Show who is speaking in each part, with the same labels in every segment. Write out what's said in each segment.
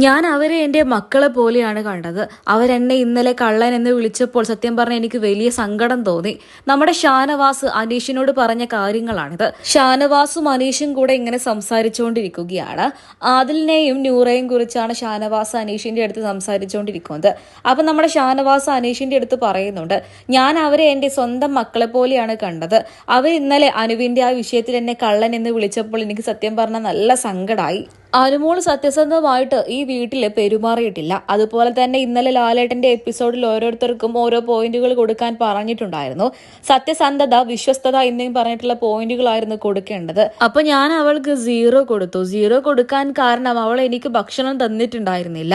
Speaker 1: ഞാൻ അവരെ എൻ്റെ മക്കളെ പോലെയാണ് കണ്ടത്. അവരെന്നെ ഇന്നലെ കള്ളൻ എന്ന് വിളിച്ചപ്പോൾ സത്യം പറഞ്ഞാൽ എനിക്ക് വലിയ സങ്കടം തോന്നി. നമ്മുടെ ഷാനവാസ് അനീഷിനോട് പറഞ്ഞ കാര്യങ്ങളാണിത്. ഷാനവാസും അനീഷും കൂടെ ഇങ്ങനെ സംസാരിച്ചുകൊണ്ടിരിക്കുകയാണ്. ആദിലിനെയും നൂറയും കുറിച്ചാണ് ഷാനവാസ് അനീഷിന്റെ അടുത്ത് സംസാരിച്ചുകൊണ്ടിരിക്കുന്നത്. അപ്പൊ നമ്മുടെ ഷാനവാസ് അനീഷിന്റെ അടുത്ത് പറയുന്നുണ്ട്, ഞാൻ അവരെ എൻ്റെ സ്വന്തം മക്കളെ പോലെയാണ് കണ്ടത്. അവർ ഇന്നലെ അനുവിന്റെ ആ വിഷയത്തിൽ എന്നെ കള്ളൻ എന്ന് വിളിച്ചപ്പോൾ എനിക്ക് സത്യം പറഞ്ഞാൽ നല്ല സങ്കടമായി. അനുമോൾ സത്യസന്ധമായിട്ട് ഈ വീട്ടിൽ പെരുമാറിയിട്ടില്ല. അതുപോലെ തന്നെ ഇന്നലെ ലാലേട്ടന്റെ എപ്പിസോഡിൽ ഓരോരുത്തർക്കും ഓരോ പോയിന്റുകൾ കൊടുക്കാൻ പറഞ്ഞിട്ടുണ്ടായിരുന്നു. സത്യസന്ധത, വിശ്വസ്തത എന്നിവയും പറഞ്ഞിട്ടുള്ള പോയിന്റുകളായിരുന്നു കൊടുക്കേണ്ടത്. അപ്പൊ ഞാൻ അവൾക്ക് 0 കൊടുത്തു. 0 കൊടുക്കാൻ കാരണം അവൾ എനിക്ക് ഭക്ഷണം തന്നിട്ടുണ്ടായിരുന്നില്ല.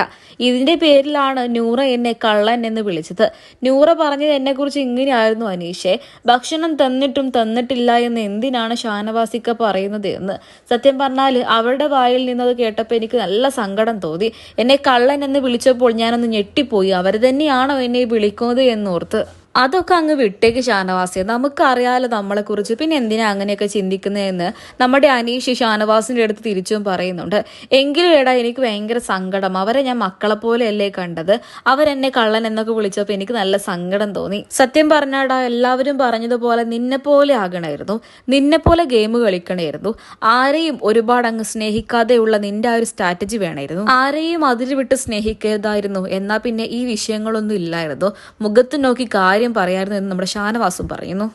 Speaker 1: ഇതിന്റെ പേരിലാണ് നൂറ എന്നെ കള്ളൻ എന്ന് വിളിച്ചത്. നൂറ പറഞ്ഞത് എന്നെ കുറിച്ച് ഇങ്ങനെയായിരുന്നു, അനീഷെ, ഭക്ഷണം തന്നിട്ടും തന്നിട്ടില്ല എന്ന് എന്തിനാണ് ഷാനവാസിക്ക പറയുന്നത് എന്ന്. സത്യം പറഞ്ഞാൽ അവളുടെ വായിൽ നിന്ന് കേട്ടപ്പോൾ എനിക്ക് നല്ല സങ്കടം തോന്നി. എന്നെ കള്ളൻ എന്ന് വിളിച്ചപ്പോൾ ഞാനൊന്ന് ഞെട്ടിപ്പോയി. അവർ തന്നെയാണോ എന്നെ വിളിക്കുന്നത് എന്നോർത്ത്. അതൊക്കെ അങ്ങ് വിട്ടേക്ക് ഷാനവാസിയെ, നമുക്കറിയാലോ നമ്മളെ കുറിച്ച്, പിന്നെ എന്തിനാ അങ്ങനെയൊക്കെ ചിന്തിക്കുന്നതെന്ന് നമ്മുടെ അനീഷ് ഷാനവാസിന്റെ അടുത്ത് തിരിച്ചും പറയുന്നുണ്ട്. എങ്കിലും എടാ, എനിക്ക് ഭയങ്കര സങ്കടം. അവരെ ഞാൻ മക്കളെ പോലെയല്ലേ കണ്ടത്. അവരെന്നെ കള്ളൻ എന്നൊക്കെ വിളിച്ചപ്പോൾ എനിക്ക് നല്ല സങ്കടം തോന്നി. സത്യം പറഞ്ഞാടാ, എല്ലാവരും പറഞ്ഞതുപോലെ നിന്നെ പോലെ ആകണമായിരുന്നു, നിന്നെ പോലെ ഗെയിം കളിക്കണമായിരുന്നു. ആരെയും ഒരുപാട് അങ്ങ് സ്നേഹിക്കാതെയുള്ള നിന്റെ ആ ഒരു സ്ട്രാറ്റജി വേണമായിരുന്നു. ആരെയും അതിൽ വിട്ട് സ്നേഹിക്കരുതായിരുന്നു. എന്നാ പിന്നെ ഈ വിഷയങ്ങളൊന്നും ഇല്ലായിരുന്നു. മുഖത്ത് നോക്കി കാര്യം പറയായിരുന്നു എന്ന് നമ്മുടെ ഷാനവാസും പറയുന്നു.